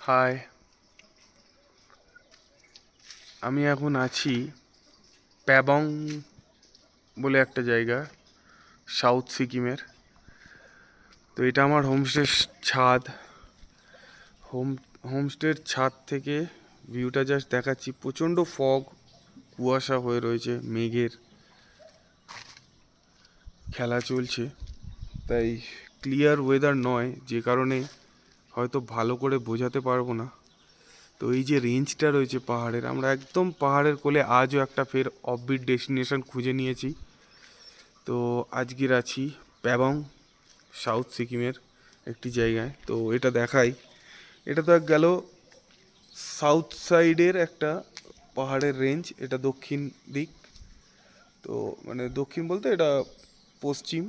High, আমি এখন আছি প্যাবং বলে একটা জায়গা, সাউথ সিকিমের। তো এটা আমার হোমস্টের ছাদ। হোম হোমস্টের ছাদ থেকে ভিউটা জাস্ট দেখাচ্ছি। প্রচণ্ড ফগ, কুয়াশা হয়ে রয়েছে, মেঘের খেলা চলছে, তাই ক্লিয়ার ওয়েদার নয়, যে কারণে হয়তো ভালো করে বোঝাতে পারবো না। তো এই যে রেঞ্জটা রয়েছে পাহাড়ের, আমরা একদম পাহাড়ের কোলে আজও একটা ফের অফবিট ডেস্টিনেশন খুঁজে নিয়েছি। তো আজকের আছি প্যাবং, সাউথ সিকিমের একটি জায়গায়। তো এটা দেখাই, এটা তো গেল সাউথ সাইডের একটা পাহাড়ের রেঞ্জ, এটা দক্ষিণ দিক। তো মানে দক্ষিণ বলতে এটা পশ্চিম,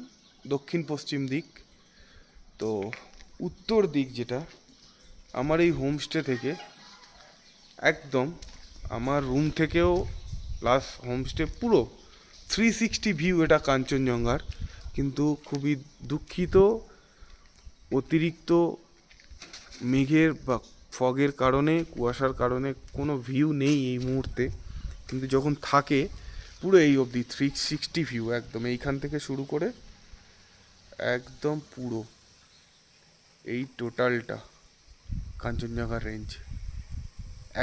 দক্ষিণ পশ্চিম দিক। তো উত্তর দিক যেটা, আমার এই হোমস্টে থেকে একদম, আমার রুম থেকেও প্লাস হোমস্টে পুরো 360 ভিউ এটা কাঞ্চনজঙ্ঘার। কিন্তু খুবই দুঃখিত, অতিরিক্ত মেঘের বা ফগের কারণে, কুয়াশার কারণে কোনো ভিউ নেই এই মুহূর্তে। কিন্তু যখন থাকে পুরো এই অবধি 360 ভিউ, একদম এইখান থেকে শুরু করে একদম পুরো এই টোটালটা কাঞ্চনজঙ্ঘা রেঞ্জ,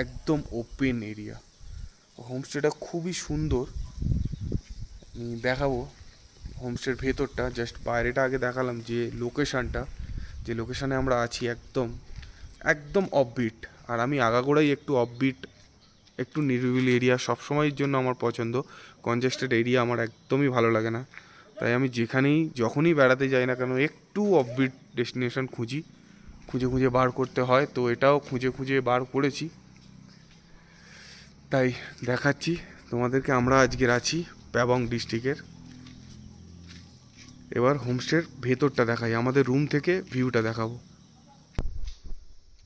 একদম ওপেন এরিয়া। হোমস্টেটা খুবই সুন্দর, আমি দেখাবো হোমস্টের ভেতরটা। জাস্ট বাইরেটা আগে দেখালাম, যে লোকেশানটা, যে লোকেশানে আমরা আছি একদম একদম অফবিট। আর আমি আগাগোড়াই একটু অফবিট, একটু নিরিবিলি এরিয়া সবসময়ের জন্য আমার পছন্দ। কনজেস্টেড এরিয়া আমার একদমই ভালো লাগে না। তাই আমি যেখানেই যখনই বেড়াতে যাই না কেন, একটু অফবিট ডেস্টিনেশন খুঁজে খুঁজে বার করতে হয়। তো এটাও খুঁজে বার করেছি, তাই দেখাচ্ছি তোমাদেরকে। আমরা আজকের আছি প্যাবং ডিস্ট্রিক্টের। এবার হোমস্টের ভেতরটা দেখাই, আমাদের রুম থেকে ভিউটা দেখাবো।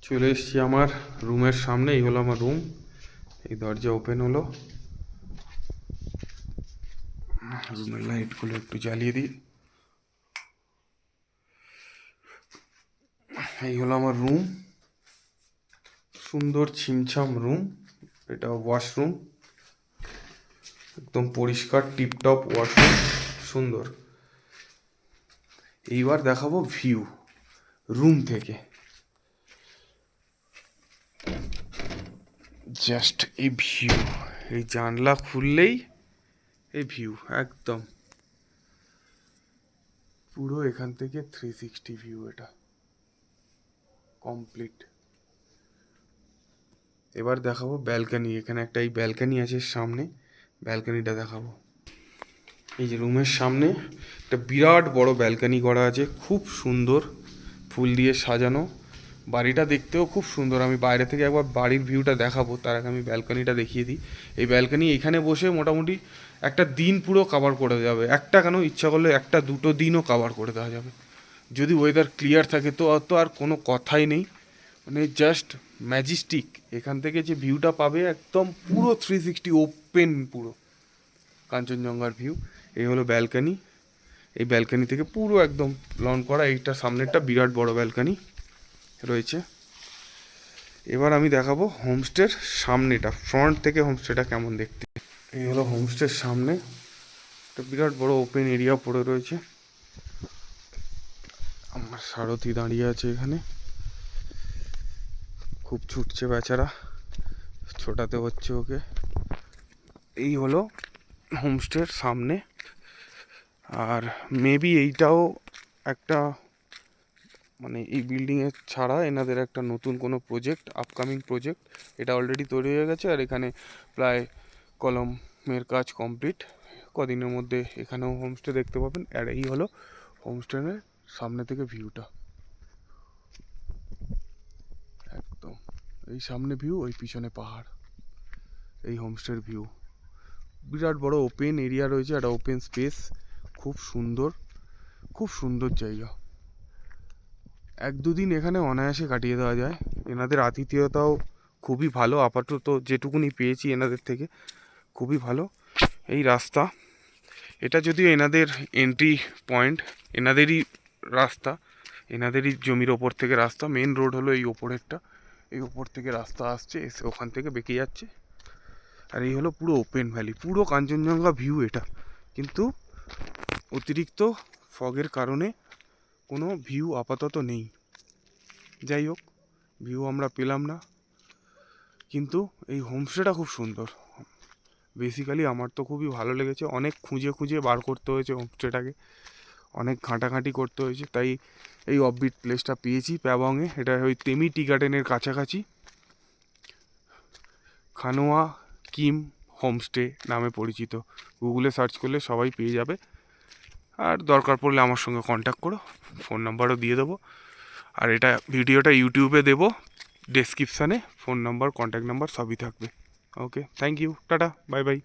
চলে এসেছি আমার রুমের সামনে, এই হলো আমার রুম। এই দরজা ওপেন হলো, রুমের লাইটগুলো একটু জ্বালিয়ে দিই। এই হলো আমার রুম, সুন্দর ছিমছাম রুম। এটা ওয়াশরুম, একদম পরিষ্কার টিপটপ ওয়াশরুম, সুন্দর। এইবার দেখাবো ভিউ রুম থেকে। জাস্ট এই ভিউ, এই জানলা খুললেই এই ভিউ, একদম পুরো এখান থেকে 360 ভিউ, এটা কমপ্লিট। এবার দেখাবো ব্যালকানি। এখানে একটা এই ব্যালকানি আছে সামনে, ব্যালকানিটা দেখাবো। এই যে রুমের সামনে একটা বিরাট বড় ব্যালকানি করা আছে, খুব সুন্দর ফুল দিয়ে সাজানো। বাড়িটা দেখতেও খুব সুন্দর। আমি বাইরে থেকে একবার বাড়ির ভিউটা দেখাবো, তার আগে আমি ব্যালকানিটা দেখিয়ে দিই। এই ব্যালকানি, এখানে বসে মোটামুটি একটা দিন পুরো কাভার করে দেওয়া যাবে। একটা কেন, ইচ্ছা করলে একটা দুটো দিনও কাভার করে দেওয়া যাবে, যদি ওয়েদার ক্লিয়ার থাকে। তো অত আর কোনো কথাই নেই, মানে জাস্ট ম্যাজিস্টিক। এখান থেকে যে ভিউটা পাবে একদম পুরো 360 ওপেন, পুরো কাঞ্চনজঙ্ঘার ভিউ। এই হলো ব্যালকানি, এই ব্যালকানি থেকে পুরো একদম লন করা। এইটা সামনেরটা বিরাট বড় ব্যালকানি রয়েছে। এবার আমি দেখাবো হোমস্টের সামনেটা, ফ্রন্ট থেকে হোমস্টেটা কেমন দেখতে। এই হলো হোমস্টের সামনে, একটা বিরাট বড় ওপেন এরিয়া পড়ে রয়েছে। আমার সারথি দাঁড়িয়ে আছে এখানে, খুব ছুটছে বেচারা, ছোটাতে হচ্ছে ওকে। এই হলো হোমস্টের সামনে। আর মেবি এইটাও একটা, মানে এই বিল্ডিংয়ের ছাড়া এনাদের একটা নতুন কোনো প্রজেক্ট, আপকামিং প্রজেক্ট। এটা অলরেডি তৈরি হয়ে গেছে, আর এখানে প্রায় কলমের কাজ কমপ্লিট। কদিনের মধ্যে এখানেও হোমস্টে দেখতে পাবেন। আর এই হলো হোমস্টের সামনে থেকে ভিউটা, একদম এই সামনে ভিউ, ওই পিছনে পাহাড়, এই হোমস্টের ভিউ। বিরাট বড় ওপেন এরিয়া রয়েছে, একটা ওপেন স্পেস, খুব সুন্দর, খুব সুন্দর জায়গা। এক দুদিন এখানে অনায়াসে কাটিয়ে দেওয়া যায়। এনাদের আতিথেয়তাও খুবই ভালো, আপাতত যেটুকুনি পেয়েছি এনাদের থেকে খুবই ভালো। এই রাস্তা, এটা যদিও এনাদের এন্ট্রি পয়েন্ট, এনাদেরই রাস্তা, এনাদেরই জমির ওপর থেকে রাস্তা। মেন রোড হলো এই ওপরেরটা, এই ওপর থেকে রাস্তা আসছে, এসে ওখান থেকে বেঁকে যাচ্ছে। আর এই হলো পুরো ওপেন ভ্যালি, পুরো কাঞ্চনজঙ্ঘা ভিউ এটা। কিন্তু অতিরিক্ত ফগের কারণে কোনো ভিউ আপাতত নেই। যাই হোক, ভিউ আমরা পেলাম না, কিন্তু এই হোমস্টেটা খুব সুন্দর। বেসিক্যালি আমার তো খুবই ভালো লেগেছে। অনেক খুঁজে খুঁজে বার করতে হয়েছে হোমস্টেটাকে, অনেক ঘাঁটাঘাঁটি করতে হয়েছে, তাই এই অফবিট প্লেসটা পেয়েছি প্যাবংয়ে। এটা ওই তেমি টি গার্ডেনের কাছাকাছি, খানোয়া কিম হোমস্টে নামে পরিচিত। গুগলে সার্চ করলে সবাই পেয়ে যাবে। আর দরকার পড়লে আমার সঙ্গে কন্ট্যাক্ট করো, ফোন নাম্বারও দিয়ে দেবো। আর এটা ভিডিওটা ইউটিউবে দেবো, ডেসক্রিপশানে ফোন নাম্বার, কন্ট্যাক্ট নাম্বার সবই থাকবে। Okay, thank you, tata, bye by.